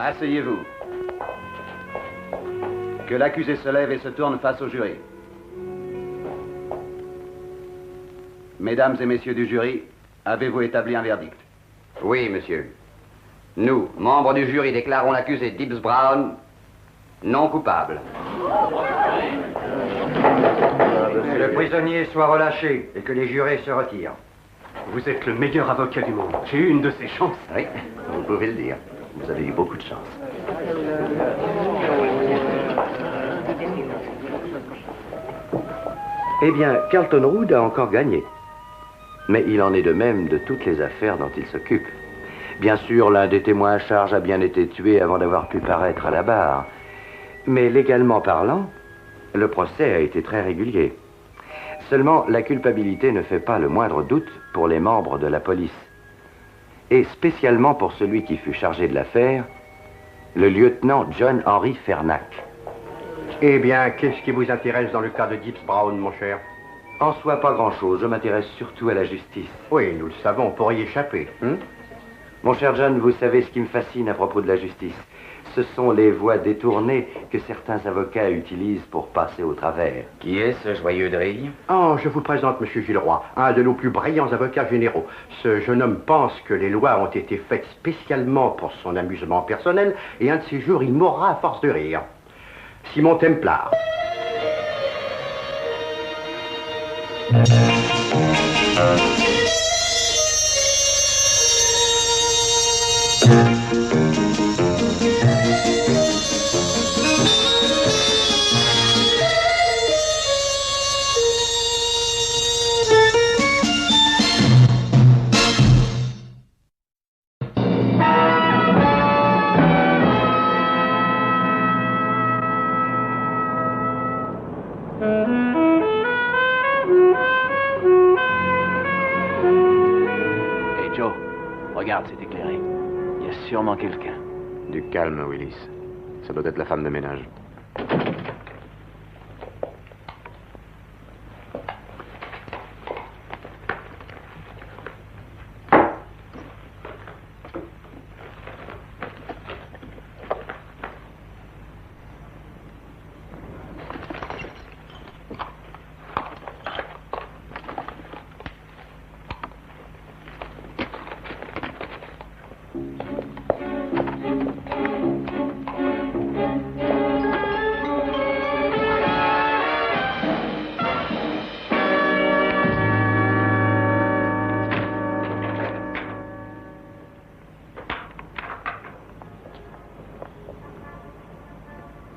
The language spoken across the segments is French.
Asseyez-vous. Que l'accusé se lève et se tourne face au jury. Mesdames et messieurs du jury, avez-vous établi un verdict? Oui, monsieur. Nous, membres du jury, déclarons l'accusé Gibbs Brown non coupable. Que le prisonnier soit relâché et que les jurés se retirent. Vous êtes le meilleur avocat du monde. J'ai eu une de ces chances. Oui, vous pouvez le dire. Vous avez eu beaucoup de chance. Eh bien, Carlton Rood a encore gagné. Mais il en est de même de toutes les affaires dont il s'occupe. Bien sûr, l'un des témoins à charge a bien été tué avant d'avoir pu paraître à la barre. Mais légalement parlant, le procès a été très régulier. Seulement, la culpabilité ne fait pas le moindre doute pour les membres de la police. Et spécialement pour celui qui fut chargé de l'affaire, le lieutenant John Henry Fernac. Eh bien, qu'est-ce qui vous intéresse dans le cas de Gibbs Brown, mon cher? En soi, pas grand-chose. Je m'intéresse surtout à la justice. Oui, nous le savons, pour y échapper. Mon cher John, vous savez ce qui me fascine à propos de la justice. Ce sont les voies détournées que certains avocats utilisent pour passer au travers. Qui est ce joyeux drille? Oh, je vous présente M. Gilroy, un de nos plus brillants avocats généraux. Ce jeune homme pense que les lois ont été faites spécialement pour son amusement personnel, et un de ces jours, il mourra à force de rire. Simon Templar. Hey Joe, regarde, c'est éclairé. Il y a sûrement quelqu'un. Du calme, Willis. Ça doit être la femme de ménage.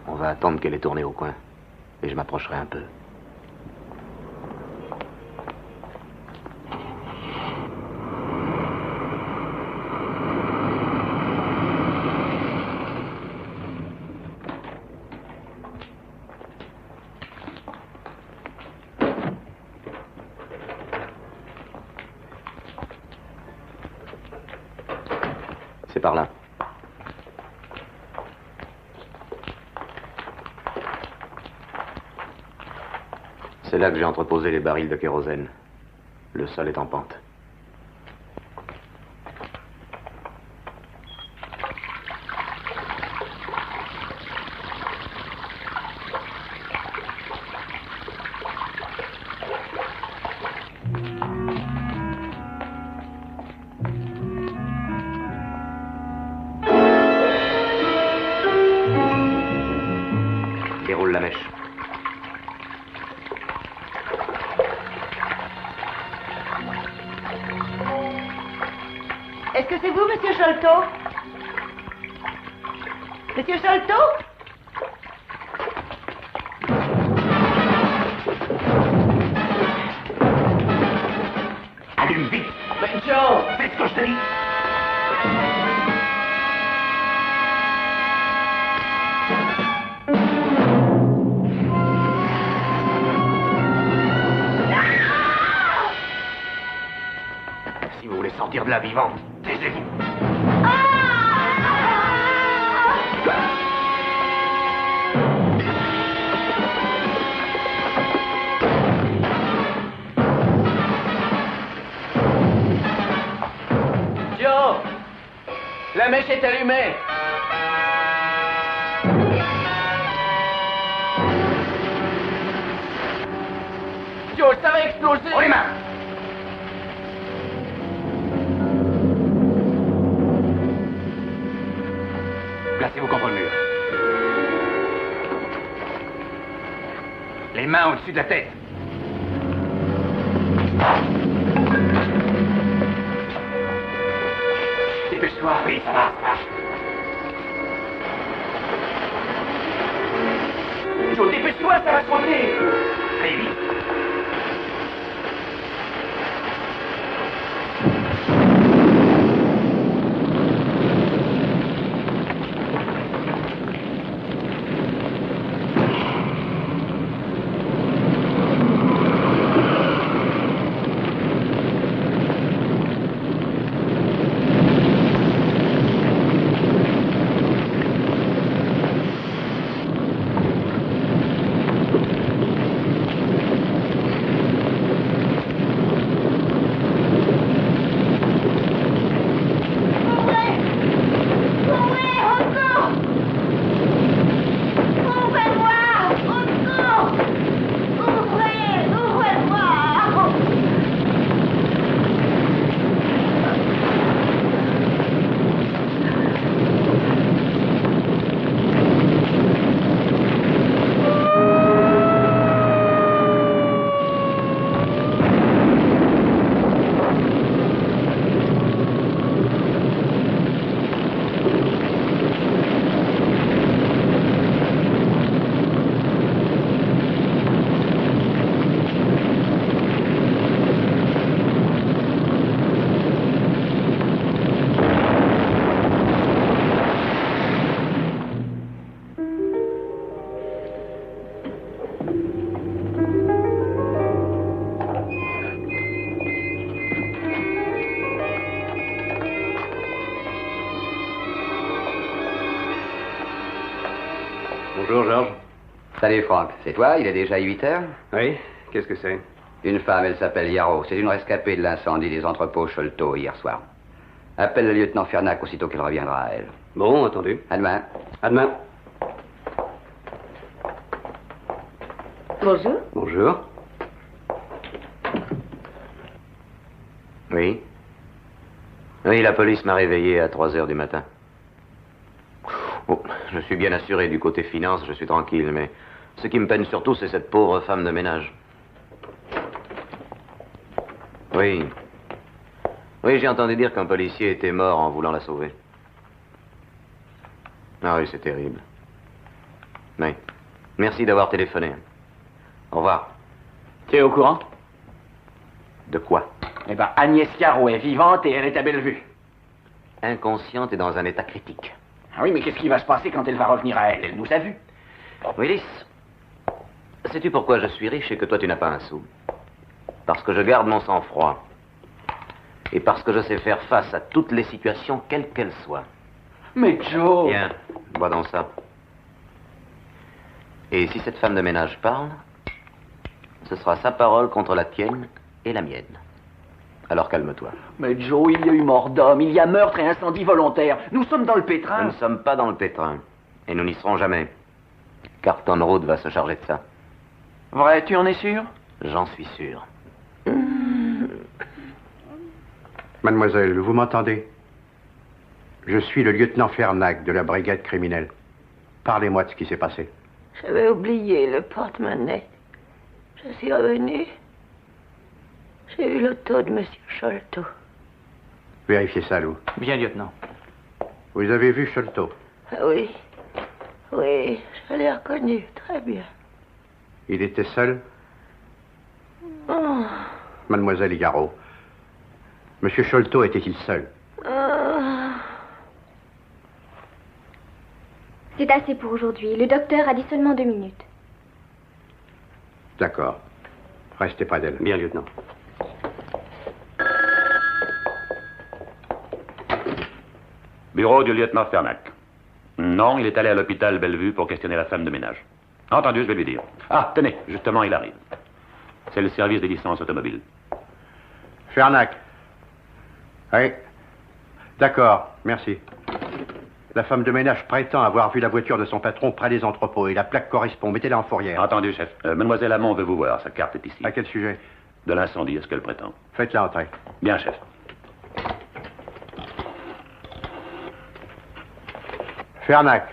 On va attendre qu'elle ait tourné au coin. Et je m'approcherai un peu. C'est par là. C'est là que j'ai entreposé les barils de kérosène. Le sol est en pente. Déroule la mèche. Est-ce que c'est vous, Monsieur Sholto? Monsieur Sholto? Allume vite! Mais Joe! Fais ce que je te dis! Si vous voulez sortir de là vivant, taisez-vous! Joe! La mèche est allumée! Joe, ça va exploser! Oh les mains! Placez-vous contre le mur. Les mains au-dessus de la tête. Dépêche-toi. Oui, ça va. Joe, dépêche-toi, ça va sauter! Allez, vite. Bonjour, Georges. Salut, Franck. C'est toi? Il est déjà 8 heures? Oui, qu'est-ce que c'est? Une femme, elle s'appelle Yarrow. C'est une rescapée de l'incendie des entrepôts Sholto hier soir. Appelle le lieutenant Fernac aussitôt qu'elle reviendra à elle. Bon, entendu. À demain. À demain. Bonjour. Bonjour. Oui. Oui, la police m'a réveillé à 3 heures du matin. Oh, je suis bien assuré du côté finance, je suis tranquille, mais ce qui me peine surtout, c'est cette pauvre femme de ménage. Oui. Oui, j'ai entendu dire qu'un policier était mort en voulant la sauver. Ah oui, c'est terrible. Oui. Merci d'avoir téléphoné. Au revoir. Tu es au courant? De quoi? Eh ben, Agnès Yarrow est vivante et elle est à Bellevue. Inconsciente et dans un état critique. Ah oui, mais qu'est-ce qui va se passer quand elle va revenir à elle? Elle nous a vus. Willis, sais-tu pourquoi je suis riche et que toi tu n'as pas un sou? Parce que je garde mon sang-froid. Et parce que je sais faire face à toutes les situations, quelles qu'elles soient. Mais Joe... Tiens, bois dans ça. Et si cette femme de ménage parle, ce sera sa parole contre la tienne et la mienne. Alors calme-toi. Mais Joe, il y a eu mort d'homme, il y a meurtre et incendie volontaire. Nous sommes dans le Nous pétrin. ne sommes pas dans le pétrin. Et nous n'y serons jamais. Carton Road va se charger de ça. Vrai, tu en es sûr? J'en suis sûr. Mademoiselle, vous m'entendez? Je suis le lieutenant Fernac de la brigade criminelle. Parlez-moi de ce qui s'est passé. J'avais oublié le porte-monnaie. Je suis revenu. J'ai eu l'auto de Monsieur Sholto. Vérifiez ça, Lou. Bien, lieutenant. Vous avez vu Sholto? Ah oui. Oui, je l'ai reconnu très bien. Il était seul? Oh. Mademoiselle Yarrow, Monsieur Sholto était-il seul? C'est assez pour aujourd'hui. Le docteur a dit seulement 2 minutes. D'accord. Restez près d'elle. Bien, lieutenant. Bureau du lieutenant Fernac. Non, il est allé à l'hôpital Bellevue pour questionner la femme de ménage. Entendu, je vais lui dire. Ah, tenez, justement, il arrive. C'est le service des licences automobiles. Fernac. Oui. D'accord, merci. La femme de ménage prétend avoir vu la voiture de son patron près des entrepôts et la plaque correspond. Mettez-la en fourrière. Entendu, chef. Mademoiselle Hamon veut vous voir. Sa carte est ici. À quel sujet? De l'incendie, est-ce qu'elle prétend? Faites-la entrer. Bien, chef. Fernac,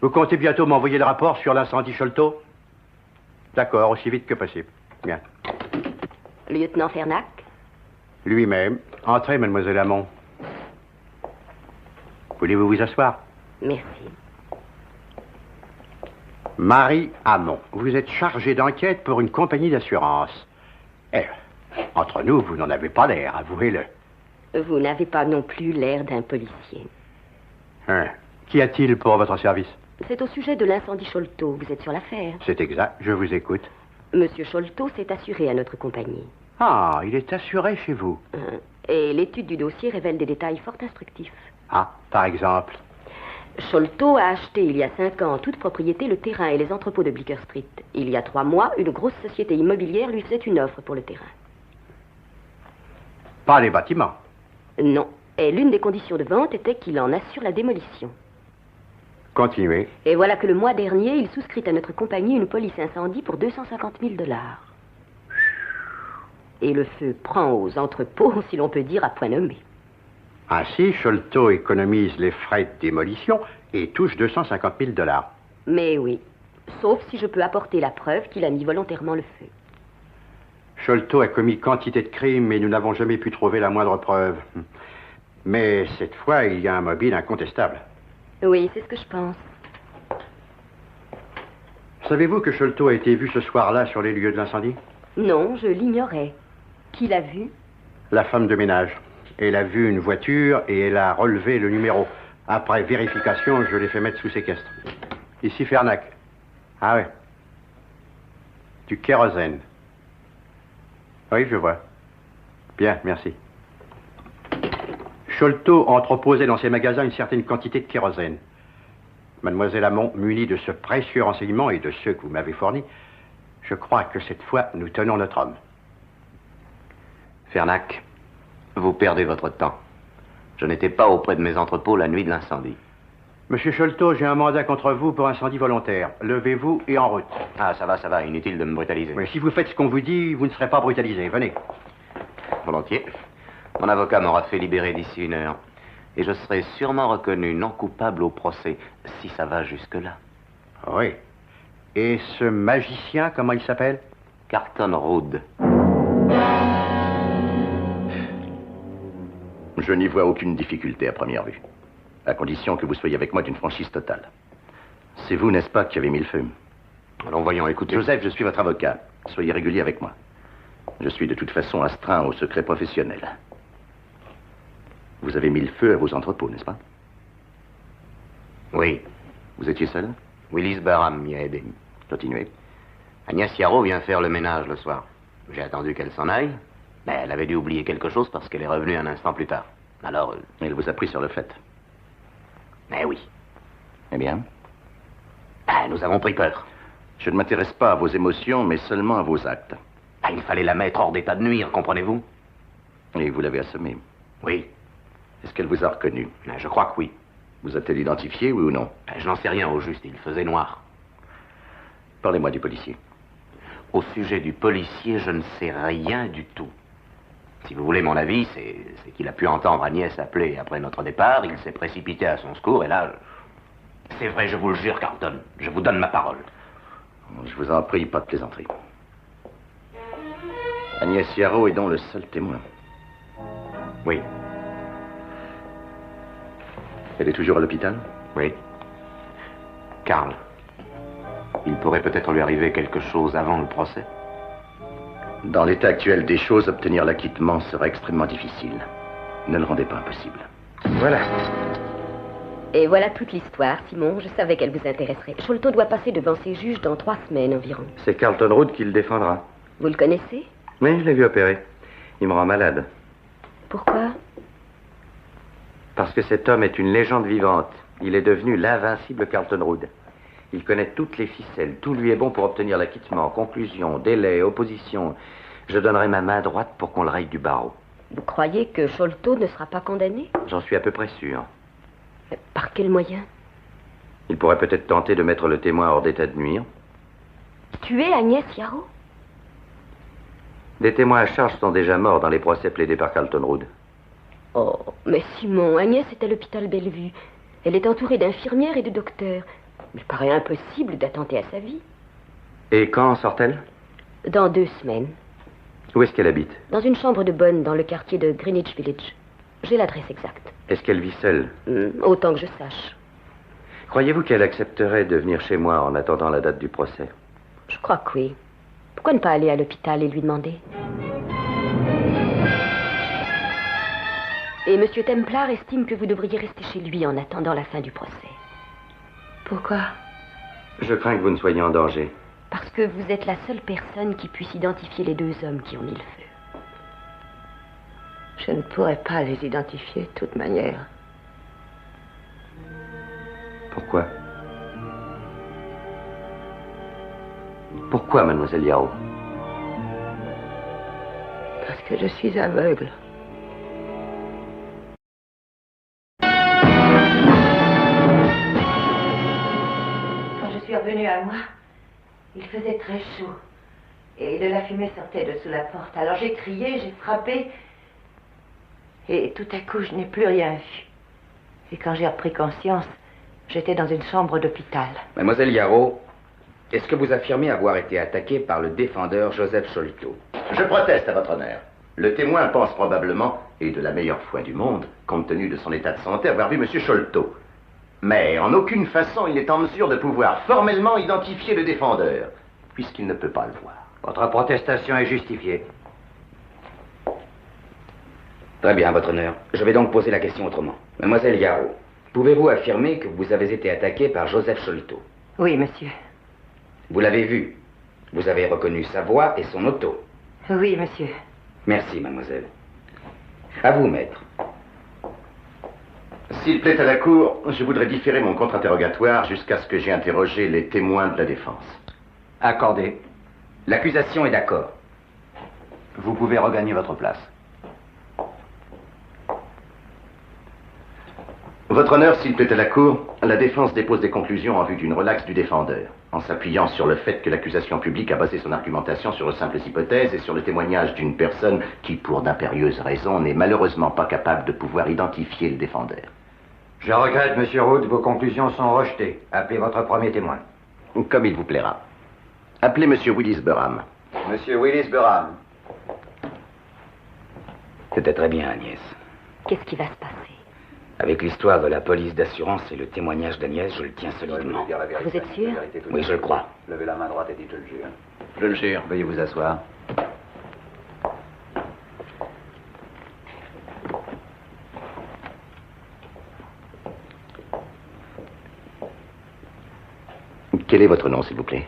vous comptez bientôt m'envoyer le rapport sur l'incendie Sholto? D'accord, aussi vite que possible. Bien. Lieutenant Fernac? Lui-même. Entrez, mademoiselle Hamon. Voulez-vous vous asseoir? Merci. Marie Hamon, vous êtes chargée d'enquête pour une compagnie d'assurance. Eh, entre nous, vous n'en avez pas l'air, avouez-le. Vous n'avez pas non plus l'air d'un policier. Hein. Qu'y a-t-il pour votre service? C'est au sujet de l'incendie Sholto. Vous êtes sur l'affaire. C'est exact, je vous écoute. Monsieur Sholto s'est assuré à notre compagnie. Ah, il est assuré chez vous. Et l'étude du dossier révèle des détails fort instructifs. Ah, par exemple? Sholto a acheté il y a 5 ans en toute propriété le terrain et les entrepôts de Bleecker Street. Il y a 3 mois, une grosse société immobilière lui faisait une offre pour le terrain. Pas les bâtiments? Non. Et l'une des conditions de vente était qu'il en assure la démolition. Continuez. Et voilà que le mois dernier, il souscrit à notre compagnie une police incendie pour 250 000 $. Et le feu prend aux entrepôts, si l'on peut dire, à point nommé. Ainsi, Sholto économise les frais de démolition et touche 250 000 $. Mais oui, sauf si je peux apporter la preuve qu'il a mis volontairement le feu. Sholto a commis quantité de crimes, mais nous n'avons jamais pu trouver la moindre preuve. Mais cette fois, il y a un mobile incontestable. Oui, c'est ce que je pense. Savez-vous que Sholto a été vu ce soir-là sur les lieux de l'incendie? Non, je l'ignorais. Qui l'a vu? La femme de ménage. Elle a vu une voiture et elle a relevé le numéro. Après vérification, je l'ai fait mettre sous séquestre. Ici, Fernac. Ah ouais. Du kérosène. Oui, je vois. Bien, merci. Sholto entreposait dans ses magasins une certaine quantité de kérosène. Mademoiselle Hamon, munie de ce précieux renseignement et de ceux que vous m'avez fournis, je crois que cette fois, nous tenons notre homme. Fernac, vous perdez votre temps. Je n'étais pas auprès de mes entrepôts la nuit de l'incendie. Monsieur Sholto, j'ai un mandat contre vous pour incendie volontaire. Levez-vous et en route. Ah, ça va, inutile de me brutaliser. Mais si vous faites ce qu'on vous dit, vous ne serez pas brutalisé. Venez. Volontiers. Mon avocat m'aura fait libérer d'ici 1 heure. Et je serai sûrement reconnu non coupable au procès, si ça va jusque-là. Oui. Et ce magicien, comment il s'appelle? Carlton Rood. Je n'y vois aucune difficulté à première vue. À condition que vous soyez avec moi d'une franchise totale. C'est vous, n'est-ce pas, qui avez mis le feu? Allons, voyons, écoutez. Joseph, je suis votre avocat. Soyez régulier avec moi. Je suis de toute façon astreint au secret professionnel. Vous avez mis le feu à vos entrepôts, n'est-ce pas? Oui. Vous étiez seul? Willis Barham m'y a aidé. Continuez. Agnès Yarrow vient faire le ménage le soir. J'ai attendu qu'elle s'en aille. Mais elle avait dû oublier quelque chose parce qu'elle est revenue un instant plus tard. Alors... Elle vous a pris sur le fait. Eh oui. Eh bien? Nous avons pris peur. Je ne m'intéresse pas à vos émotions, mais seulement à vos actes. Il fallait la mettre hors d'état de nuire, comprenez-vous? Et vous l'avez assommée? Oui. Est-ce qu'elle vous a reconnu? Je crois que oui. Vous a-t-elle identifié, oui ou non? Je n'en sais rien au juste, il faisait noir. Parlez-moi du policier. Au sujet du policier, je ne sais rien du tout. Si vous voulez mon avis, c'est qu'il a pu entendre Agnès appeler après notre départ, il s'est précipité à son secours, et là... C'est vrai, je vous le jure, Carlton, je vous donne ma parole. Je vous en prie, pas de plaisanterie. Agnès Yarrow est donc le seul témoin. Oui. Elle est toujours à l'hôpital? Oui. Karl, il pourrait peut-être lui arriver quelque chose avant le procès. Dans l'état actuel des choses, obtenir l'acquittement serait extrêmement difficile. Ne le rendez pas impossible. Voilà. Et voilà toute l'histoire, Simon. Je savais qu'elle vous intéresserait. Sholto doit passer devant ses juges dans 3 semaines environ. C'est Carlton Rood qui le défendra. Vous le connaissez? Oui, je l'ai vu opérer. Il me rend malade. Pourquoi? Parce que cet homme est une légende vivante. Il est devenu l'invincible Carlton Rood. Il connaît toutes les ficelles. Tout lui est bon pour obtenir l'acquittement. Conclusion, délai, opposition. Je donnerai ma main droite pour qu'on le raye du barreau. Vous croyez que Sholto ne sera pas condamné? J'en suis à peu près sûr. Par quel moyen? Il pourrait peut-être tenter de mettre le témoin hors d'état de nuire. Tuer Agnès Yarrow? Des témoins à charge sont déjà morts dans les procès plaidés par Carlton Rood. Oh, mais Simon, Agnès est à l'hôpital Bellevue. Elle est entourée d'infirmières et de docteurs. Il paraît impossible d'attenter à sa vie. Et quand sort-elle? Dans 2 semaines. Où est-ce qu'elle habite? Dans une chambre de bonne dans le quartier de Greenwich Village. J'ai l'adresse exacte. Est-ce qu'elle vit seule? Autant que je sache. Croyez-vous qu'elle accepterait de venir chez moi en attendant la date du procès? Je crois que oui. Pourquoi ne pas aller à l'hôpital et lui demander? Et M. Templar estime que vous devriez rester chez lui en attendant la fin du procès. Pourquoi? Je crains que vous ne soyez en danger. Parce que vous êtes la seule personne qui puisse identifier les 2 hommes qui ont mis le feu. Je ne pourrais pas les identifier de toute manière. Pourquoi? Pourquoi, mademoiselle Yarrow? Parce que je suis aveugle. Quand je suis revenue à moi, il faisait très chaud. Et de la fumée sortait de sous la porte. Alors j'ai crié, j'ai frappé. Et tout à coup, je n'ai plus rien vu. Et quand j'ai repris conscience, j'étais dans une chambre d'hôpital. Mademoiselle Yarrow, est-ce que vous affirmez avoir été attaquée par le défendeur Joseph Sholto? Je proteste à votre honneur. Le témoin pense probablement, et de la meilleure foi du monde, compte tenu de son état de santé, avoir vu M. Sholto. Mais en aucune façon il n'est en mesure de pouvoir formellement identifier le défendeur, puisqu'il ne peut pas le voir. Votre protestation est justifiée. Très bien, votre honneur. Je vais donc poser la question autrement. Mademoiselle Yarrow, pouvez-vous affirmer que vous avez été attaquée par Joseph Sholto? Oui, monsieur. Vous l'avez vu. Vous avez reconnu sa voix et son auto. Oui, monsieur. Merci, mademoiselle. À vous, maître. S'il plaît à la Cour, je voudrais différer mon contre-interrogatoire jusqu'à ce que j'ai interrogé les témoins de la défense. Accordé. L'accusation est d'accord. Vous pouvez regagner votre place. Votre honneur, s'il plaît à la Cour, la défense dépose des conclusions en vue d'une relaxe du défendeur, en s'appuyant sur le fait que l'accusation publique a basé son argumentation sur de simples hypothèses et sur le témoignage d'une personne qui, pour d'impérieuses raisons, n'est malheureusement pas capable de pouvoir identifier le défendeur. Je regrette, monsieur Rood, vos conclusions sont rejetées. Appelez votre premier témoin. Comme il vous plaira. Appelez monsieur Willis Burham. Monsieur Willis Burham. C'était très bien, Agnès. Qu'est-ce qui va se passer? Avec l'histoire de la police d'assurance et le témoignage d'Agnès, je le tiens solidement. Vous êtes sûr? Oui, je le crois. Levez la main droite et dites je le jure. Je le jure. Veuillez vous asseoir. Quel est votre nom, s'il vous plaît?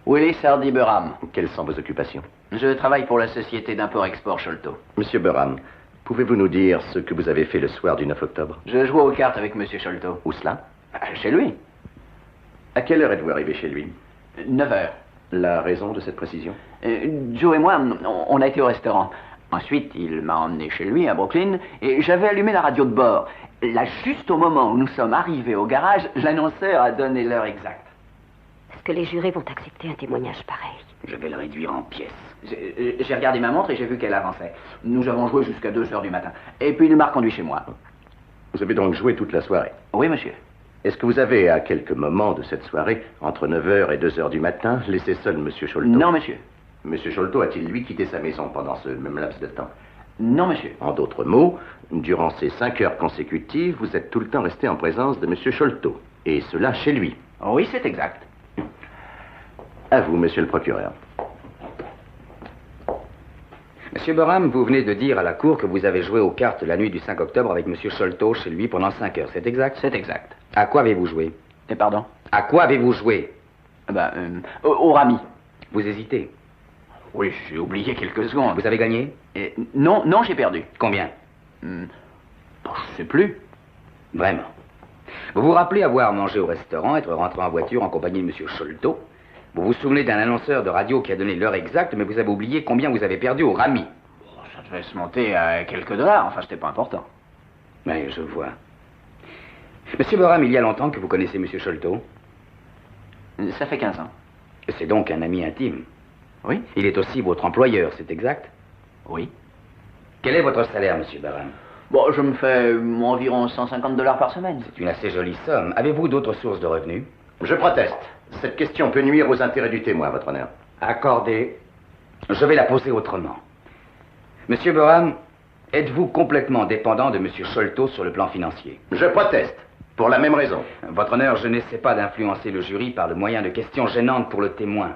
Willis Hardy Burham. Quelles sont vos occupations? Je travaille pour la société d'import-export Sholto. Monsieur Burham, pouvez-vous nous dire ce que vous avez fait le soir du 9 octobre? Je jouais aux cartes avec Monsieur Sholto. Où cela? Chez lui. À quelle heure êtes-vous arrivé chez lui? 9 heures. La raison de cette précision? Joe et moi, on a été au restaurant. Ensuite, il m'a emmené chez lui, à Brooklyn, et j'avais allumé la radio de bord. Là, juste au moment où nous sommes arrivés au garage, l'annonceur a donné l'heure exacte. Est-ce que les jurés vont accepter un témoignage pareil? Je vais le réduire en pièces. J'ai regardé ma montre et j'ai vu qu'elle avançait. Nous avons joué jusqu'à 2 heures du matin. Et puis il m'a reconduit chez moi. Vous avez donc joué toute la soirée? Oui, monsieur. Est-ce que vous avez, à quelques moments de cette soirée, entre 9 heures et 2 heures du matin, laissé seul Monsieur Sholto? Non, monsieur. Monsieur Sholto a-t-il, lui, quitté sa maison pendant ce même laps de temps? Non, monsieur. En d'autres mots, durant ces 5 heures consécutives, vous êtes tout le temps resté en présence de Monsieur Sholto. Et cela chez lui. Oui, c'est exact. À vous, monsieur le procureur. Monsieur Burham, vous venez de dire à la cour que vous avez joué aux cartes la nuit du 5 octobre avec Monsieur Sholto chez lui pendant 5 heures. C'est exact? C'est exact. À quoi avez-vous joué? Et pardon? À quoi avez-vous joué? Au rami. Vous hésitez? Oui, j'ai oublié quelques secondes. Vous avez gagné? Non, j'ai perdu. Combien? Je sais plus. Vraiment? Vous vous rappelez avoir mangé au restaurant, être rentré en voiture en compagnie de Monsieur Sholto? Vous vous souvenez d'un annonceur de radio qui a donné l'heure exacte, mais vous avez oublié combien vous avez perdu au rami. Ça devait se monter à quelques dollars, enfin, c'était pas important. Oui, je vois. Monsieur Boram, il y a longtemps que vous connaissez Monsieur Sholto? Ça fait 15 ans. C'est donc un ami intime? Oui. Il est aussi votre employeur, c'est exact? Oui. Quel est votre salaire, Monsieur Boram? Bon, je me fais environ $150 par semaine. C'est une assez jolie somme. Avez-vous d'autres sources de revenus? Je proteste. Cette question peut nuire aux intérêts du témoin, votre honneur. Accordé. Je vais la poser autrement. Monsieur Boram, êtes-vous complètement dépendant de Monsieur Sholto sur le plan financier? Je proteste. Pour la même raison. Votre honneur, je n'essaie pas d'influencer le jury par le moyen de questions gênantes pour le témoin.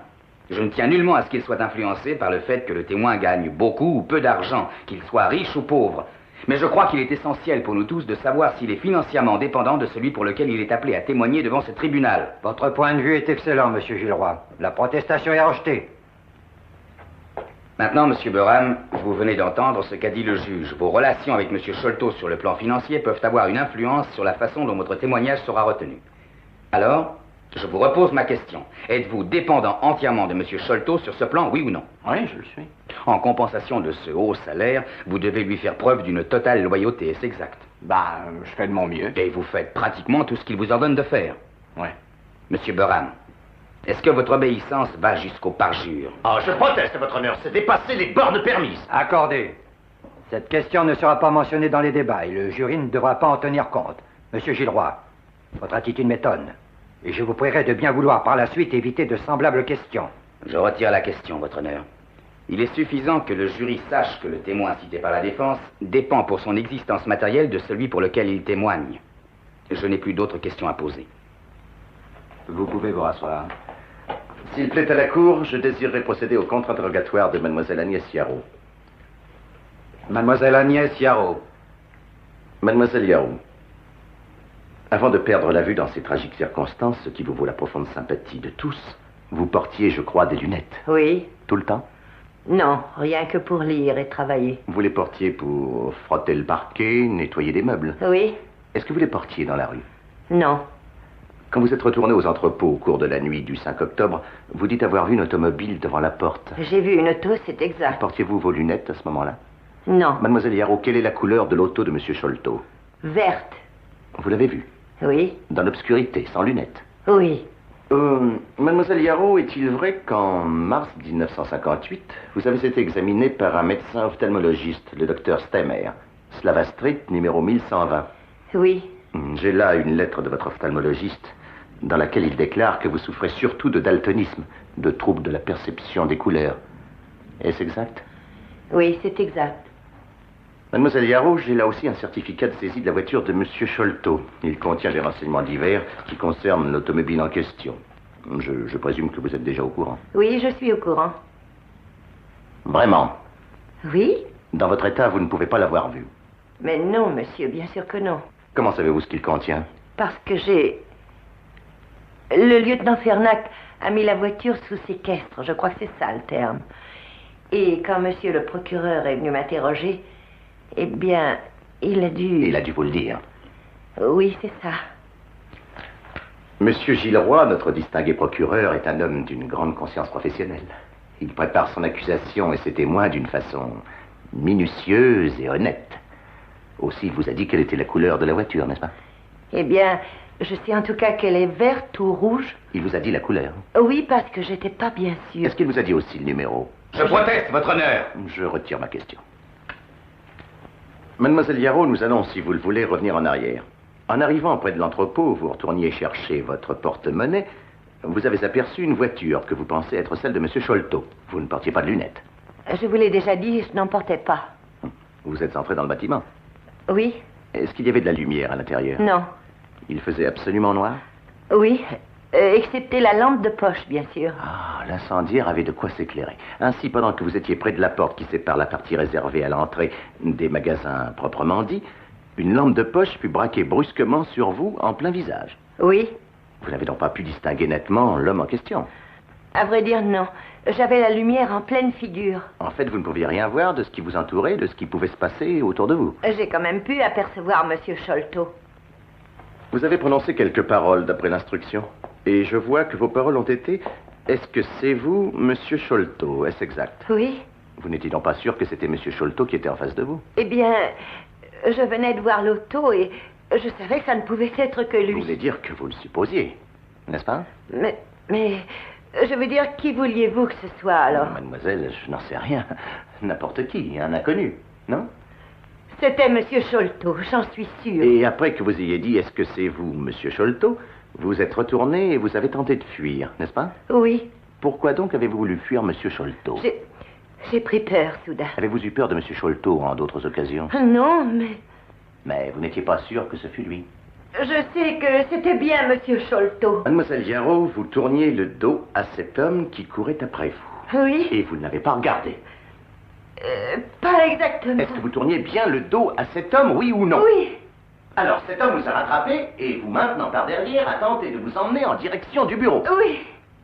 Je ne tiens nullement à ce qu'il soit influencé par le fait que le témoin gagne beaucoup ou peu d'argent, qu'il soit riche ou pauvre. Mais je crois qu'il est essentiel pour nous tous de savoir s'il est financièrement dépendant de celui pour lequel il est appelé à témoigner devant ce tribunal. Votre point de vue est excellent, Monsieur Gilroy. La protestation est rejetée. Maintenant, Monsieur Boram, vous venez d'entendre ce qu'a dit le juge. Vos relations avec Monsieur Sholto sur le plan financier peuvent avoir une influence sur la façon dont votre témoignage sera retenu. Alors, je vous repose ma question. Êtes-vous dépendant entièrement de Monsieur Sholto sur ce plan, oui ou non? Oui, je le suis. En compensation de ce haut salaire, vous devez lui faire preuve d'une totale loyauté, est-ce exact? Bah, je fais de mon mieux. Et vous faites pratiquement tout ce qu'il vous ordonne de faire. Ouais. Monsieur Boram, est-ce que votre obéissance va jusqu'au parjure? Ah, je proteste, votre honneur. C'est dépasser les bornes permises. Accordé. Cette question ne sera pas mentionnée dans les débats et le jury ne devra pas en tenir compte. Monsieur Gilroy, votre attitude m'étonne. Et je vous prierai de bien vouloir par la suite éviter de semblables questions. Je retire la question, votre honneur. Il est suffisant que le jury sache que le témoin cité par la défense dépend pour son existence matérielle de celui pour lequel il témoigne. Je n'ai plus d'autres questions à poser. Vous pouvez vous rasseoir. S'il plaît à la Cour, je désirerais procéder au contre-interrogatoire de Mademoiselle Agnès Yarrow. Mademoiselle Agnès Yarrow. Mademoiselle Yarrow, avant de perdre la vue dans ces tragiques circonstances, ce qui vous vaut la profonde sympathie de tous, vous portiez, je crois, des lunettes. Oui. Tout le temps? Non, rien que pour lire et travailler. Vous les portiez pour frotter le parquet, nettoyer des meubles? Oui. Est-ce que vous les portiez dans la rue? Non. Quand vous êtes retourné aux entrepôts au cours de la nuit du 5 octobre, vous dites avoir vu une automobile devant la porte. J'ai vu une auto, c'est exact. Portiez-vous vos lunettes à ce moment-là? Non. Mademoiselle Yarrow, quelle est la couleur de l'auto de Monsieur Sholto? Verte. Vous l'avez vue? Oui. Dans l'obscurité, sans lunettes? Oui. Mademoiselle Yarrow, est-il vrai qu'en mars 1958, vous avez été examinée par un médecin ophtalmologiste, le docteur Stemmer, Slava Street, numéro 1120? Oui. J'ai là une lettre de votre ophtalmologiste dans laquelle il déclare que vous souffrez surtout de daltonisme, de troubles de la perception des couleurs. Est-ce exact? Oui, c'est exact. Mademoiselle Yarrow, j'ai là aussi un certificat de saisie de la voiture de Monsieur Sholto. Il contient des renseignements divers qui concernent l'automobile en question. Je présume que vous êtes déjà au courant. Oui, je suis au courant. Vraiment? Oui? Dans votre état, vous ne pouvez pas l'avoir vu. Mais non, monsieur, bien sûr que non. Comment savez-vous ce qu'il contient? Parce que j'ai... Le lieutenant Fernac a mis la voiture sous séquestre. Je crois que c'est ça le terme. Et quand monsieur le procureur est venu m'interroger, eh bien, il a dû... Il a dû vous le dire. Oui, c'est ça. Monsieur Gilroy, notre distingué procureur, est un homme d'une grande conscience professionnelle. Il prépare son accusation et ses témoins d'une façon minutieuse et honnête. Aussi, il vous a dit quelle était la couleur de la voiture, n'est-ce pas? Eh bien, je sais en tout cas qu'elle est verte ou rouge. Il vous a dit la couleur? Oui, parce que j'étais pas bien sûre. Est-ce qu'il vous a dit aussi le numéro? Je proteste, votre honneur. Je retire ma question. Mademoiselle Yarrow, nous allons, si vous le voulez, revenir en arrière. En arrivant près de l'entrepôt, vous retourniez chercher votre porte-monnaie. Vous avez aperçu une voiture que vous pensez être celle de Monsieur Sholto. Vous ne portiez pas de lunettes. Je vous l'ai déjà dit, je n'en portais pas. Vous êtes entré dans le bâtiment? Oui. Est-ce qu'il y avait de la lumière à l'intérieur? Non. Il faisait absolument noir? Oui, excepté la lampe de poche, bien sûr. Ah, l'incendiaire avait de quoi s'éclairer. Ainsi, pendant que vous étiez près de la porte qui sépare la partie réservée à l'entrée des magasins proprement dit, une lampe de poche fut braquée brusquement sur vous en plein visage. Oui. Vous n'avez donc pas pu distinguer nettement l'homme en question? À vrai dire, non. J'avais la lumière en pleine figure. En fait, vous ne pouviez rien voir de ce qui vous entourait, de ce qui pouvait se passer autour de vous. J'ai quand même pu apercevoir Monsieur Sholto. Vous avez prononcé quelques paroles d'après l'instruction. Et je vois que vos paroles ont été « Est-ce que c'est vous, Monsieur Sholto? Est-ce exact? » Oui. Vous n'étiez donc pas sûr que c'était Monsieur Sholto qui était en face de vous? Eh bien, je venais de voir l'auto et Je savais que ça ne pouvait être que lui. Vous voulez dire que vous le supposiez, n'est-ce pas? Mais, je veux dire, qui vouliez-vous que ce soit, alors? Mademoiselle, je n'en sais rien. N'importe qui, un inconnu, non? C'était Monsieur Sholto, j'en suis sûre. Et après que vous ayez dit « Est-ce que c'est vous, Monsieur Sholto ?» vous êtes retourné et vous avez tenté de fuir, n'est-ce pas? Oui. Pourquoi donc avez-vous voulu fuir Monsieur Sholto? J'ai pris peur, soudain. Avez-vous eu peur de Monsieur Sholto en d'autres occasions? Non, mais... Mais vous n'étiez pas sûr que ce fût lui. Je sais que c'était bien Monsieur Sholto. Mademoiselle Yarrow, vous tourniez le dos à cet homme qui courait après vous. Oui. Et vous ne l'avez pas regardé. Pas exactement. Est-ce que vous tourniez bien le dos à cet homme, oui ou non? Oui. Alors, cet homme vous a rattrapé et vous, maintenant, par derrière, a tenté de vous emmener en direction du bureau. Oui.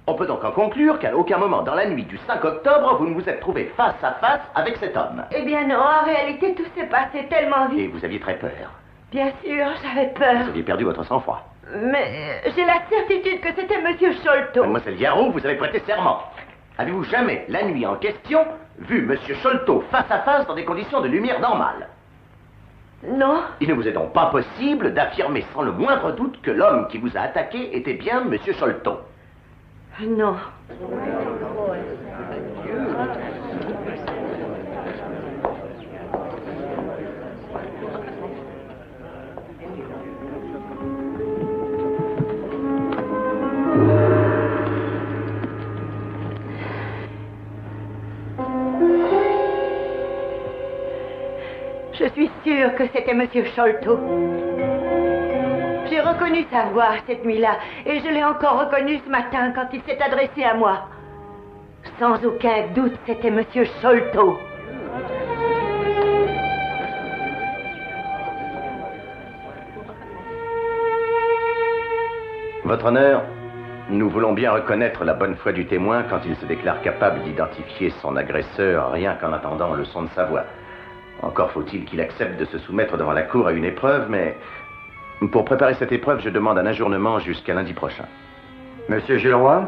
On peut donc en conclure qu'à aucun moment dans la nuit du 5 octobre, vous ne vous êtes trouvé face à face avec cet homme. Eh bien non, en réalité, tout s'est passé tellement vite. Et vous aviez très peur. Bien sûr, j'avais peur. Vous aviez perdu votre sang-froid. Mais j'ai la certitude que c'était Monsieur Sholto. Mademoiselle Yarrow, vous avez prêté serment. Avez-vous jamais, la nuit en question, vu Monsieur Sholto face à face dans des conditions de lumière normale? Non. Il ne vous est donc pas possible d'affirmer sans le moindre doute que l'homme qui vous a attaqué était bien Monsieur Sholto. Non. Je suis sûre que c'était Monsieur Sholto. J'ai reconnu sa voix cette nuit-là, et je l'ai encore reconnu ce matin quand il s'est adressé à moi. Sans aucun doute, c'était Monsieur Sholto. Votre honneur, nous voulons bien reconnaître la bonne foi du témoin quand il se déclare capable d'identifier son agresseur rien qu'en attendant le son de sa voix. Encore faut-il qu'il accepte de se soumettre devant la cour à une épreuve, mais pour préparer cette épreuve, je demande un ajournement jusqu'à lundi prochain. Monsieur Gilroy?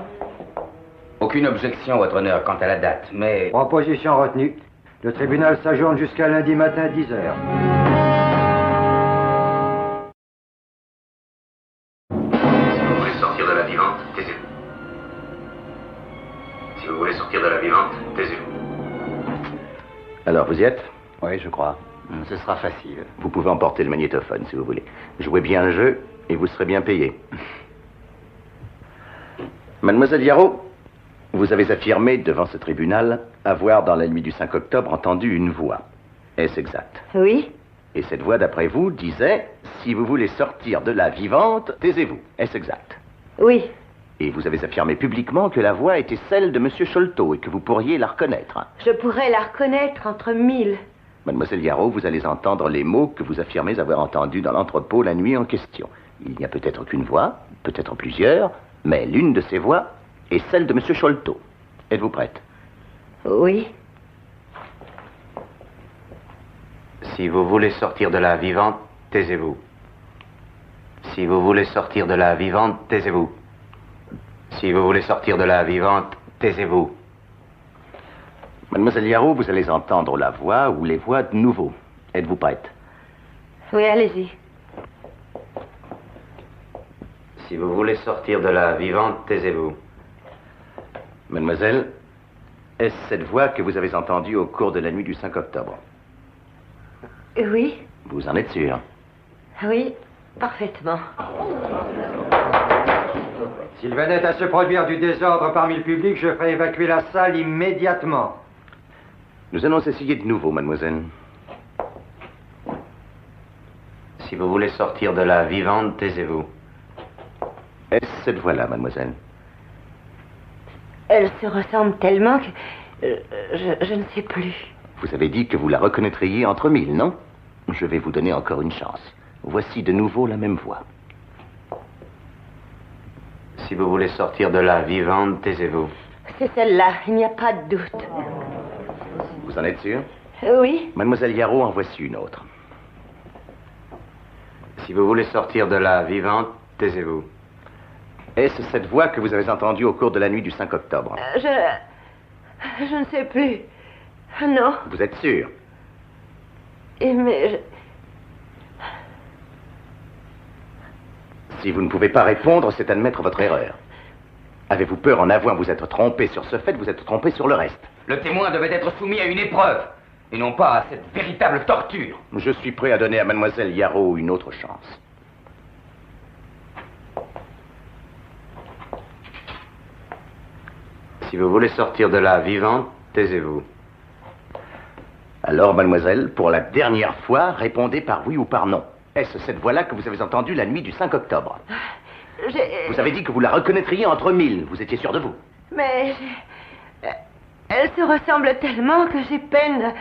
Aucune objection, votre honneur, quant à la date, mais... Proposition retenue. Le tribunal s'ajourne jusqu'à lundi matin, 10 h. Si vous voulez sortir de la vivante, taisez-vous. Si vous voulez sortir de la vivante, taisez-vous. Alors, vous y êtes? Oui, je crois. Ce sera facile. Vous pouvez emporter le magnétophone, si vous voulez. Jouez bien le jeu, et vous serez bien payé. Mademoiselle Yarrow, vous avez affirmé devant ce tribunal avoir, dans la nuit du 5 octobre, entendu une voix. Est-ce exact? Oui. Et cette voix, d'après vous, disait « Si vous voulez sortir de la vivante, taisez-vous ». Est-ce exact? Oui. Et vous avez affirmé publiquement que la voix était celle de Monsieur Sholto et que vous pourriez la reconnaître. Je pourrais la reconnaître entre mille. Mademoiselle Yarrow, vous allez entendre les mots que vous affirmez avoir entendus dans l'entrepôt la nuit en question. Il n'y a peut-être qu'une voix, peut-être plusieurs, mais l'une de ces voix est celle de Monsieur Sholto. Êtes-vous prête? Oui. Si vous voulez sortir de la vivante, taisez-vous. Si vous voulez sortir de la vivante, taisez-vous. Si vous voulez sortir de la vivante, taisez-vous. Mademoiselle Yarrow, vous allez entendre la voix ou les voix de nouveau. Êtes-vous prête? Oui, allez-y. Si vous voulez sortir de la vivante, taisez-vous. Mademoiselle, est-ce cette voix que vous avez entendue au cours de la nuit du 5 octobre? Oui. Vous en êtes sûre? Oui, parfaitement. S'il venait à se produire du désordre parmi le public, je ferai évacuer la salle immédiatement. Nous allons essayer de nouveau, mademoiselle. Si vous voulez sortir de la vivante, taisez-vous. Est-ce cette voix-là, mademoiselle? Elle se ressemble tellement que... je ne sais plus. Vous avez dit que vous la reconnaîtriez entre mille, non? Je vais vous donner encore une chance. Voici de nouveau la même voix. Si vous voulez sortir de la vivante, taisez-vous. C'est celle-là, il n'y a pas de doute. Vous en êtes sûr? Oui. Mademoiselle Yarrow, en voici une autre. Si vous voulez sortir de la vivante, taisez-vous. Est-ce cette voix que vous avez entendue au cours de la nuit du 5 octobre? Je ne sais plus. Non. Vous êtes sûr? Mais Si vous ne pouvez pas répondre, c'est admettre votre erreur. Avez-vous peur en avouant vous être trompé sur ce fait, vous êtes trompé sur le reste? Le témoin devait être soumis à une épreuve, et non pas à cette véritable torture. Je suis prêt à donner à mademoiselle Yarrow une autre chance. Si vous voulez sortir de là vivante, taisez-vous. Alors, mademoiselle, pour la dernière fois, répondez par oui ou par non. Est-ce cette voix-là que vous avez entendue la nuit du 5 octobre? Vous avez dit que vous la reconnaîtriez entre mille. Vous étiez sûr de vous? Mais... Elle se ressemble tellement que j'ai peine...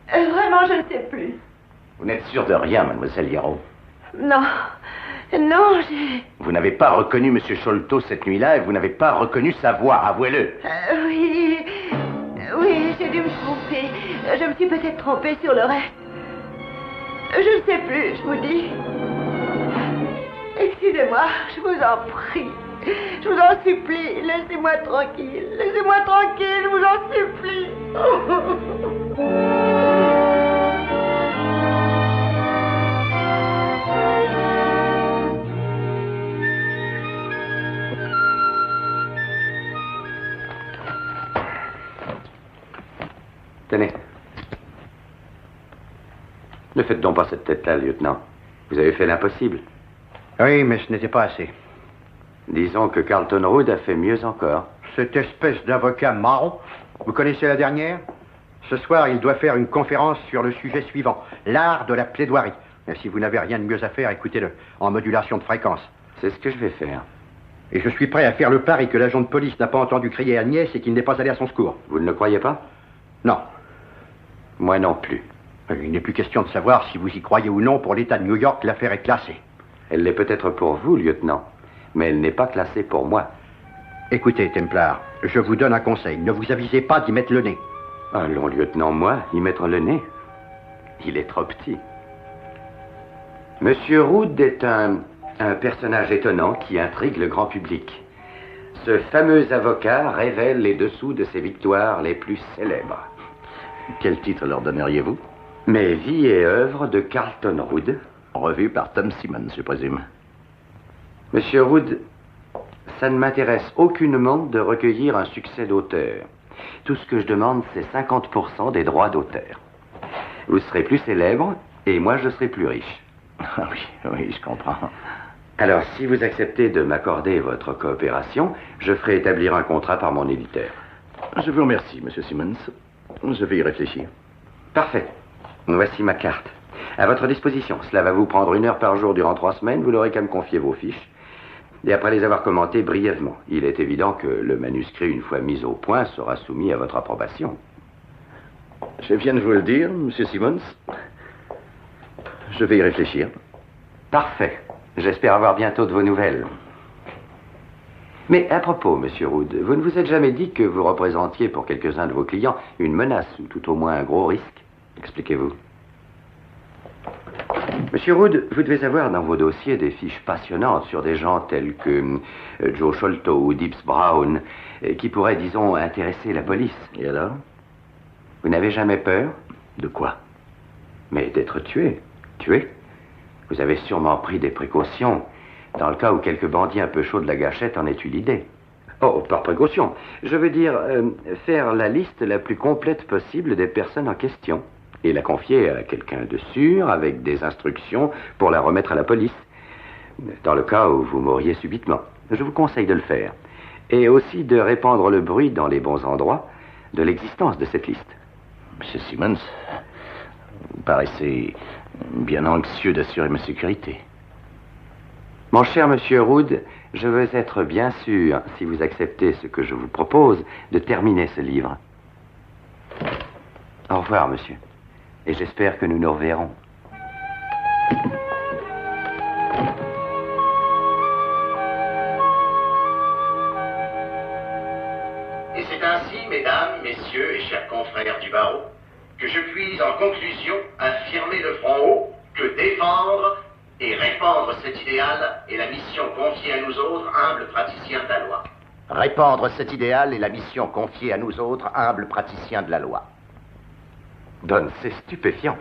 Vraiment, je ne sais plus. Vous n'êtes sûr de rien, mademoiselle Yarrow? Non. Non, j'ai... Vous n'avez pas reconnu M. Sholto cette nuit-là et vous n'avez pas reconnu sa voix, avouez-le. Oui... Oui, j'ai dû me tromper. Je me suis peut-être trompée sur le reste. Je ne sais plus, je vous dis. Excusez-moi, je vous en prie. Je vous en supplie, laissez-moi tranquille. Laissez-moi tranquille, je vous en supplie. Tenez. Ne faites donc pas cette tête-là, lieutenant. Vous avez fait l'impossible. Oui, mais ce n'était pas assez. Disons que Carlton Rood a fait mieux encore. Cette espèce d'avocat marron, vous connaissez la dernière? Ce soir, il doit faire une conférence sur le sujet suivant, l'art de la plaidoirie. Et si vous n'avez rien de mieux à faire, écoutez-le, en modulation de fréquence. C'est ce que je vais faire. Et je suis prêt à faire le pari que l'agent de police n'a pas entendu crier Agnès et qu'il n'est pas allé à son secours. Vous ne le croyez pas? Non. Moi non plus. Il n'est plus question de savoir si vous y croyez ou non. Pour l'État de New York, l'affaire est classée. Elle l'est peut-être pour vous, lieutenant, mais elle n'est pas classée pour moi. Écoutez, Templar, je vous donne un conseil. Ne vous avisez pas d'y mettre le nez. Allons, lieutenant, moi, y mettre le nez? Il est trop petit. Monsieur Rood est un personnage étonnant qui intrigue le grand public. Ce fameux avocat révèle les dessous de ses victoires les plus célèbres. Quel titre leur donneriez-vous? Mes vies et œuvres de Carlton Rood. Revu par Tom Simmons, je présume. Monsieur Rood, ça ne m'intéresse aucunement de recueillir un succès d'auteur. Tout ce que je demande, c'est 50% des droits d'auteur. Vous serez plus célèbre et moi, je serai plus riche. Ah oui, je comprends. Alors, si vous acceptez de m'accorder votre coopération, je ferai établir un contrat par mon éditeur. Je vous remercie, Monsieur Simmons. Je vais y réfléchir. Parfait. Voici ma carte. À votre disposition. Cela va vous prendre 1 heure par jour durant 3 semaines. Vous n'aurez qu'à me confier vos fiches. Et après les avoir commentées brièvement, il est évident que le manuscrit, une fois mis au point, sera soumis à votre approbation. Je viens de vous le dire, Monsieur Simmons. Je vais y réfléchir. Parfait. J'espère avoir bientôt de vos nouvelles. Mais à propos, Monsieur Rood, vous ne vous êtes jamais dit que vous représentiez pour quelques-uns de vos clients une menace ou tout au moins un gros risque? Expliquez-vous. Monsieur Rood, vous devez avoir dans vos dossiers des fiches passionnantes sur des gens tels que Joe Sholto ou Dibbs Brown, qui pourraient, disons, intéresser la police. Et alors? Vous n'avez jamais peur? De quoi? Mais d'être tué. Tué? Vous avez sûrement pris des précautions, dans le cas où quelques bandits un peu chauds de la gâchette en aient eu l'idée. Oh, par précaution. Je veux dire, faire la liste la plus complète possible des personnes en question et la confier à quelqu'un de sûr, avec des instructions pour la remettre à la police, dans le cas où vous mourriez subitement. Je vous conseille de le faire. Et aussi de répandre le bruit dans les bons endroits de l'existence de cette liste. Monsieur Simmons, vous paraissez bien anxieux d'assurer ma sécurité. Mon cher Monsieur Rood, je veux être bien sûr, si vous acceptez ce que je vous propose, de terminer ce livre. Au revoir, monsieur. Et j'espère que nous nous reverrons. Et c'est ainsi, mesdames, messieurs et chers confrères du barreau, que je puis en conclusion affirmer de front haut que défendre et répandre cet idéal est la mission confiée à nous autres, humbles praticiens de la loi. Répandre cet idéal est la mission confiée à nous autres, humbles praticiens de la loi. Don, c'est stupéfiant.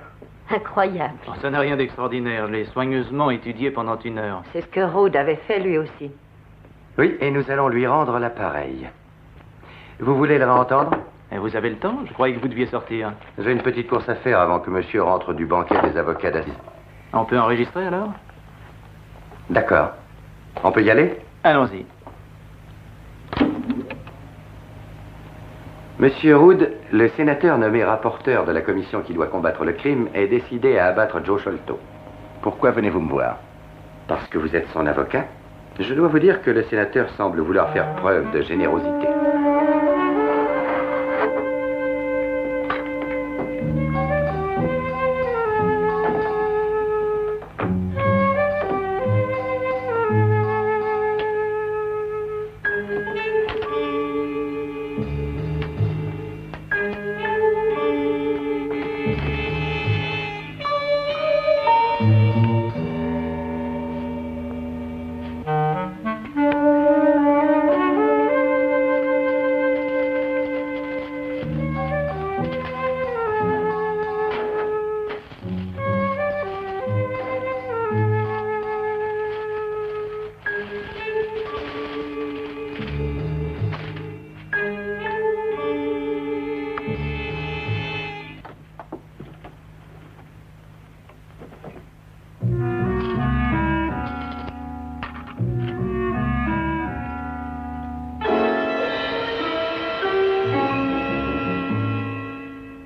Incroyable. Oh, ça n'a rien d'extraordinaire. Je l'ai soigneusement étudié pendant 1 heure. C'est ce que Rude avait fait lui aussi. Oui, et nous allons lui rendre l'appareil. Vous voulez le réentendre? Et vous avez le temps? Je croyais que vous deviez sortir. J'ai une petite course à faire avant que monsieur rentre du banquet des avocats d'assises. On peut enregistrer alors? D'accord. On peut y aller? Allons-y. Monsieur Rude, le sénateur nommé rapporteur de la commission qui doit combattre le crime est décidé à abattre Joe Sholto. Pourquoi venez-vous me voir? Parce que vous êtes son avocat. Je dois vous dire que le sénateur semble vouloir faire preuve de générosité.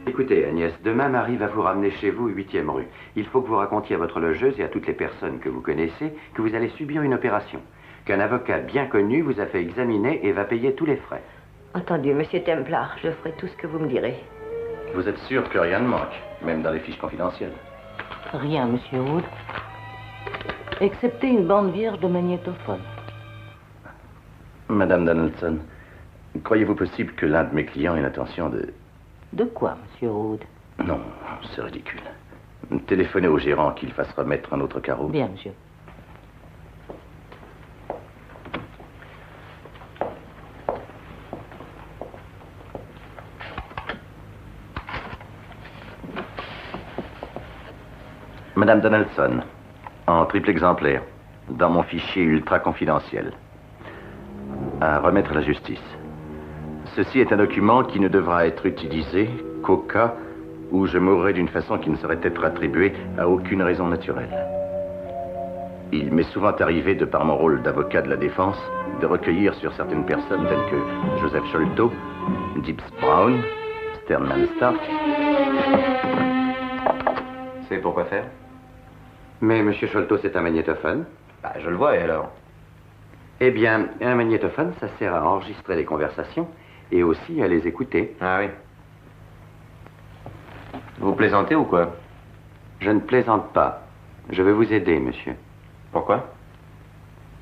Écoutez, Agnès, demain, Marie va vous ramener chez vous, 8e rue. Il faut que vous racontiez à votre logeuse et à toutes les personnes que vous connaissez que vous allez subir une opération, qu'un avocat bien connu vous a fait examiner et va payer tous les frais. Entendu, monsieur Templar, je ferai tout ce que vous me direz. Vous êtes sûr que rien ne manque, même dans les fiches confidentielles? Rien, monsieur Wood. Excepté une bande vierge de magnétophone. Madame Donaldson, croyez-vous possible que l'un de mes clients ait l'intention de... De quoi, monsieur Wood? Non, c'est ridicule. Téléphonez au gérant qu'il fasse remettre un autre carreau. Bien, monsieur. Madame Donaldson, en triple exemplaire, dans mon fichier ultra confidentiel, à remettre à la justice. Ceci est un document qui ne devra être utilisé qu'au cas où je mourrai d'une façon qui ne saurait être attribuée à aucune raison naturelle. Il m'est souvent arrivé, de par mon rôle d'avocat de la défense, de recueillir sur certaines personnes telles que Joseph Sholto, Gibbs Brown, Sternman Stark. C'est pour quoi faire? Mais monsieur Sholto, c'est un magnétophone. Bah, je le vois, et alors? Eh bien, un magnétophone, ça sert à enregistrer les conversations et aussi à les écouter. Ah oui. Vous plaisantez ou quoi? Je ne plaisante pas. Je vais vous aider, monsieur. Pourquoi?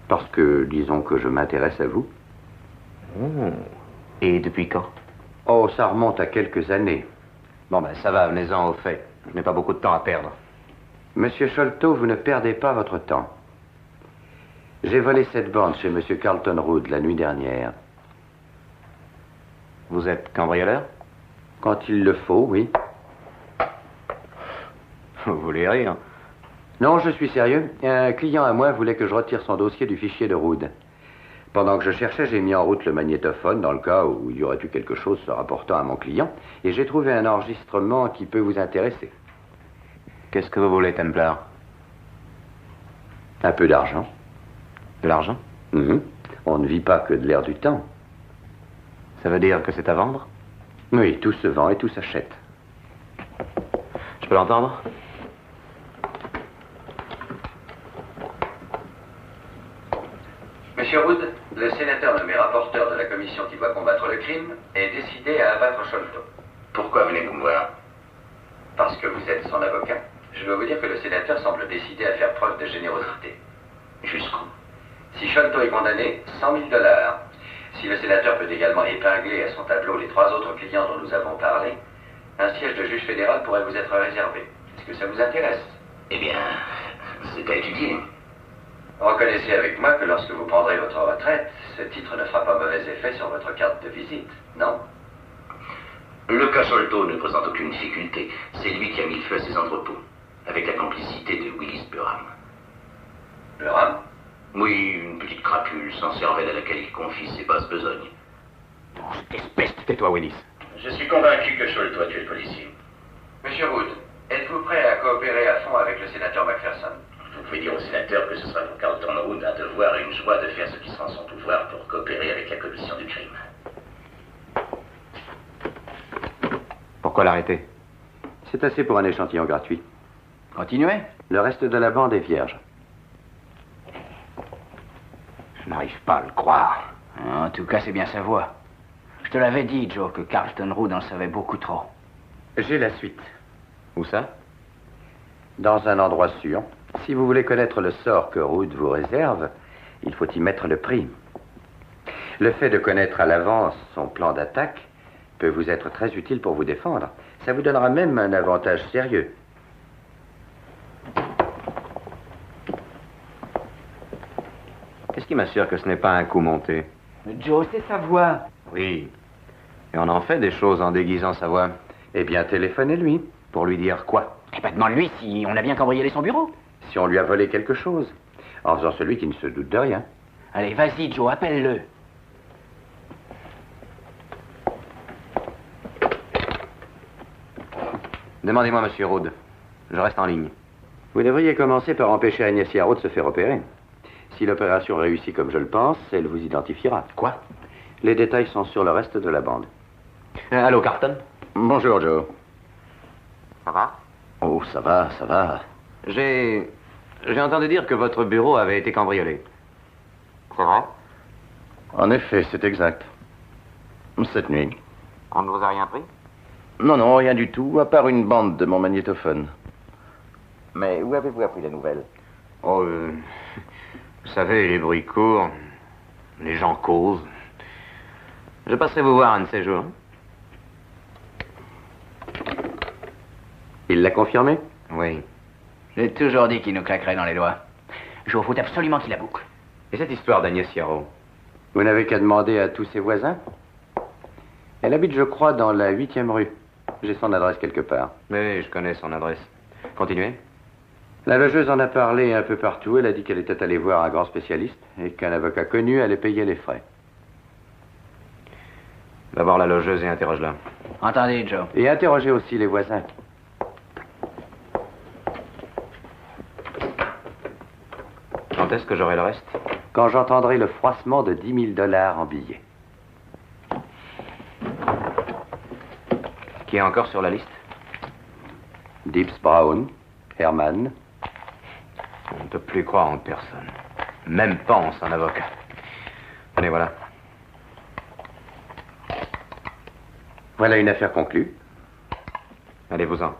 Parce que, disons que je m'intéresse à vous. Oh. Et depuis quand? Oh, ça remonte à quelques années. Bon, ben ça va, venez-en au fait. Je n'ai pas beaucoup de temps à perdre. Monsieur Sholto, vous ne perdez pas votre temps. J'ai volé cette bande chez monsieur Carlton Rood la nuit dernière. Vous êtes cambrioleur? Quand il le faut, oui. Vous voulez rire? Non, je suis sérieux. Un client à moi voulait que je retire son dossier du fichier de Rood. Pendant que je cherchais, j'ai mis en route le magnétophone dans le cas où il y aurait eu quelque chose se rapportant à mon client, et j'ai trouvé un enregistrement qui peut vous intéresser. Qu'est-ce que vous voulez, Templar? Un peu d'argent. De l'argent? On ne vit pas que de l'air du temps. Ça veut dire que c'est à vendre? Oui, tout se vend et tout s'achète. Je peux l'entendre? Monsieur Wood, le sénateur nommé rapporteur de la commission qui doit combattre le crime est décidé à abattre Sholto. Pourquoi venez-vous me voir? Parce que vous êtes son avocat. Je dois vous dire que le sénateur semble décidé à faire preuve de générosité. Jusqu'où? Si Sholto est condamné, $100 000. Si le sénateur peut également épingler à son tableau les 3 autres clients dont nous avons parlé, un siège de juge fédéral pourrait vous être réservé. Est-ce que ça vous intéresse? Eh bien, c'est à étudier. Reconnaissez avec moi que lorsque vous prendrez votre retraite, ce titre ne fera pas mauvais effet sur votre carte de visite, non? Le cas Sholto ne présente aucune difficulté. C'est lui qui a mis le feu à ses entrepôts, avec la complicité de Willis Burham. Burham? Oui, une petite crapule sans cervelle à laquelle il confie ses basses besognes. Oh, cette espèce, tais-toi, Willis. Je suis convaincu que Sholto a tué le policier. Monsieur Wood, êtes-vous prêt à coopérer à fond avec le sénateur Macpherson? Vous pouvez dire au sénateur que ce sera pour Carlton Wood un devoir et une joie de faire ce qui sera en son pouvoir pour coopérer avec la commission du crime. Pourquoi l'arrêter? C'est assez pour un échantillon gratuit. Continuez. Le reste de la bande est vierge. Je n'arrive pas à le croire. En tout cas, c'est bien sa voix. Je te l'avais dit, Joe, que Carlton Wood en savait beaucoup trop. J'ai la suite. Où ça? Dans un endroit sûr. Si vous voulez connaître le sort que Wood vous réserve, il faut y mettre le prix. Le fait de connaître à l'avance son plan d'attaque peut vous être très utile pour vous défendre. Ça vous donnera même un avantage sérieux. Qu'est-ce qui m'assure que ce n'est pas un coup monté? Joe, c'est sa voix. Oui. Et on en fait des choses en déguisant sa voix. Eh bien, téléphonez-lui. Pour lui dire quoi? Eh ben, demande-lui si on a bien cambriolé son bureau. Si on lui a volé quelque chose. En faisant celui qui ne se doute de rien. Allez, vas-y, Joe, appelle-le. Demandez-moi, monsieur Wood. Je reste en ligne. Vous devriez commencer par empêcher Agnès Yarrow de se faire opérer. Si l'opération réussit comme je le pense, elle vous identifiera. Quoi? Les détails sont sur le reste de la bande. Allô, Carlton? Bonjour, Joe. Ça va? Oh, ça va, ça va. J'ai entendu dire que votre bureau avait été cambriolé. C'est vrai? En effet, c'est exact. Cette nuit. On ne vous a rien pris? Non, non, rien du tout, à part une bande de mon magnétophone. Mais où avez-vous appris la nouvelle? Oh, vous savez, les bruits courent, les gens causent. Je passerai vous voir un de ces jours. Il l'a confirmé? Oui. J'ai toujours dit qu'il nous claquerait dans les doigts. Joe, faut absolument qu'il la boucle. Et cette histoire d'Agnès Yarrow? Vous n'avez qu'à demander à tous ses voisins. Elle habite, je crois, dans la 8e rue. J'ai son adresse quelque part. Oui, je connais son adresse. Continuez. La logeuse en a parlé un peu partout. Elle a dit qu'elle était allée voir un grand spécialiste et qu'un avocat connu allait payer les frais. Va voir la logeuse et interroge-la. Entendez, Joe. Et interrogez aussi les voisins. Quand est-ce que j'aurai le reste? Quand j'entendrai le froissement de 10 000 $ en billets. Qui est encore sur la liste? Dibbs, Brown, Herman. On ne peut plus croire en personne. Même pas en son avocat. Tenez, voilà. Voilà une affaire conclue. Allez-vous-en.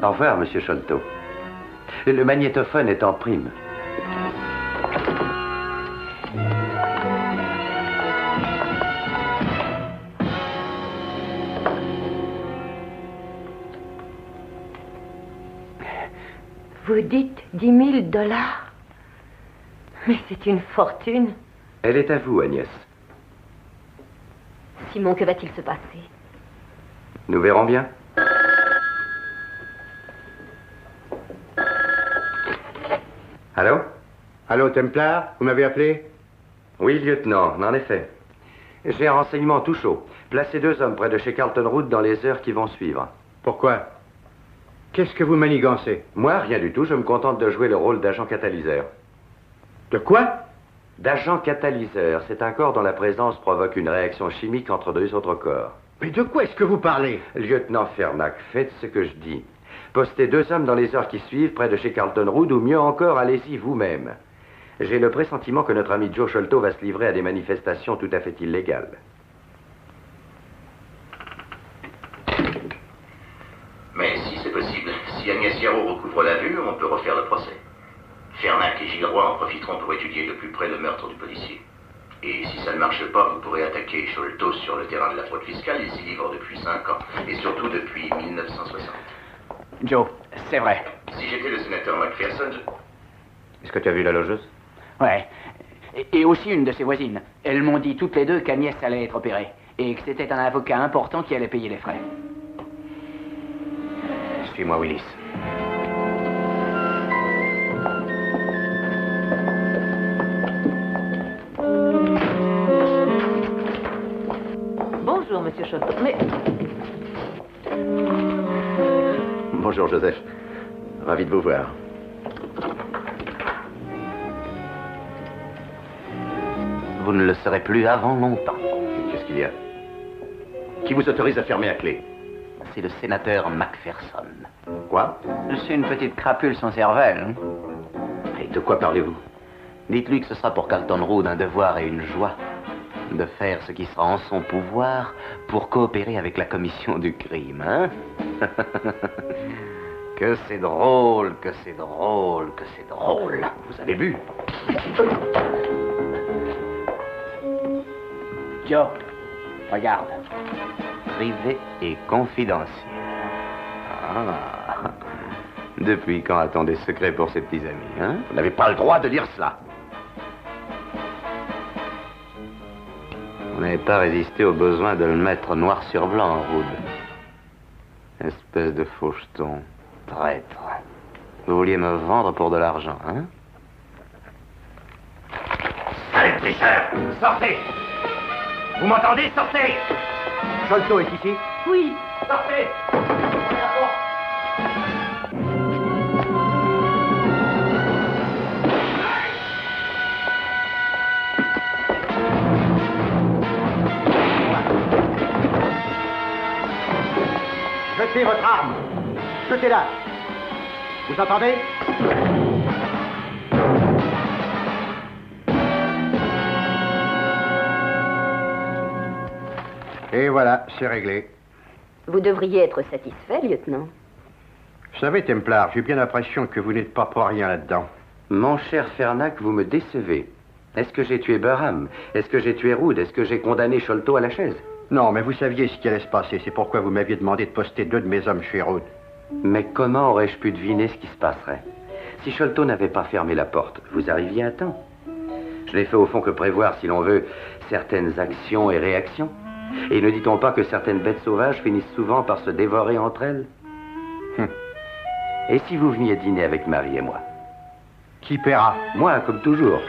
Au revoir, monsieur Sholto. Le magnétophone est en prime. Vous dites 10 000 $? Mais c'est une fortune. Elle est à vous, Agnès. Simon, que va-t-il se passer? Nous verrons bien. Allô? Allô, Templar? Vous m'avez appelé? Oui, lieutenant, en effet. J'ai un renseignement tout chaud. Placez 2 hommes près de chez Carlton Wood dans les heures qui vont suivre. Pourquoi? Qu'est-ce que vous manigancez? Moi, rien du tout. Je me contente de jouer le rôle d'agent catalyseur. De quoi? D'agent catalyseur. C'est un corps dont la présence provoque une réaction chimique entre 2 autres corps. Mais de quoi est-ce que vous parlez? Lieutenant Fernac, faites ce que je dis. Postez 2 hommes dans les heures qui suivent près de chez Carlton Wood, ou mieux encore, allez-y vous-même. J'ai le pressentiment que notre ami Joe Sholto va se livrer à des manifestations tout à fait illégales. Mais si c'est possible, si Agnès Yarrow recouvre la vue, on peut refaire le procès. Fernac et Gilroy en profiteront pour étudier de plus près le meurtre du policier. Et si ça ne marche pas, vous pourrez attaquer Sholto sur le terrain de la fraude fiscale. Il s'y livre depuis 5 ans, et surtout depuis 1960. Joe, c'est vrai. Si j'étais le sénateur Macpherson, Est-ce que tu as vu la logeuse? Ouais. Et aussi une de ses voisines. Elles m'ont dit toutes les deux qu'Agnès allait être opérée. Et que c'était un avocat important qui allait payer les frais. Suis-moi, Willis. Bonjour, monsieur Sholto. Mais Bonjour, Joseph. Ravi de vous voir. Vous ne le serez plus avant longtemps. Qu'est-ce qu'il y a? Qui vous autorise à fermer à clé? C'est le sénateur Macpherson. Quoi? C'est une petite crapule sans cervelle. Hein? Et de quoi parlez-vous? Dites-lui que ce sera pour Carlton Road un devoir et une joie de faire ce qui sera en son pouvoir pour coopérer avec la commission du crime, hein? Que c'est drôle, que c'est drôle, que c'est drôle. Vous avez bu? Joe, regarde. Privé et confidentiel. Ah. Depuis quand a-t-on des secrets pour ses petits amis, hein? Vous n'avez pas le droit de dire cela. Vous n'avez pas résisté au besoin de le mettre noir sur blanc, Rood. Espèce de faucheton. Traître. Vous vouliez me vendre pour de l'argent, hein? Allez, tricheur! Sortez! Vous m'entendez? Sortez! Sholto est ici? Oui. Sortez! Jetez votre arme. Jetez-la. Vous entendez? Et voilà, c'est réglé. Vous devriez être satisfait, lieutenant. Vous savez, Templar, j'ai bien l'impression que vous n'êtes pas pour rien là-dedans. Mon cher Fernac, vous me décevez. Est-ce que j'ai tué Burham? Est-ce que j'ai tué Rood? Est-ce que j'ai condamné Sholto à la chaise? Non, mais vous saviez ce qui allait se passer. C'est pourquoi vous m'aviez demandé de poster 2 de mes hommes chez Rood. Mais comment aurais-je pu deviner ce qui se passerait? Si Sholto n'avait pas fermé la porte, vous arriviez à temps. Je n'ai fait au fond que prévoir, si l'on veut, certaines actions et réactions. Et ne dit-on pas que certaines bêtes sauvages finissent souvent par se dévorer entre elles? Et si vous veniez dîner avec Marie et moi? Qui paiera? Moi, comme toujours.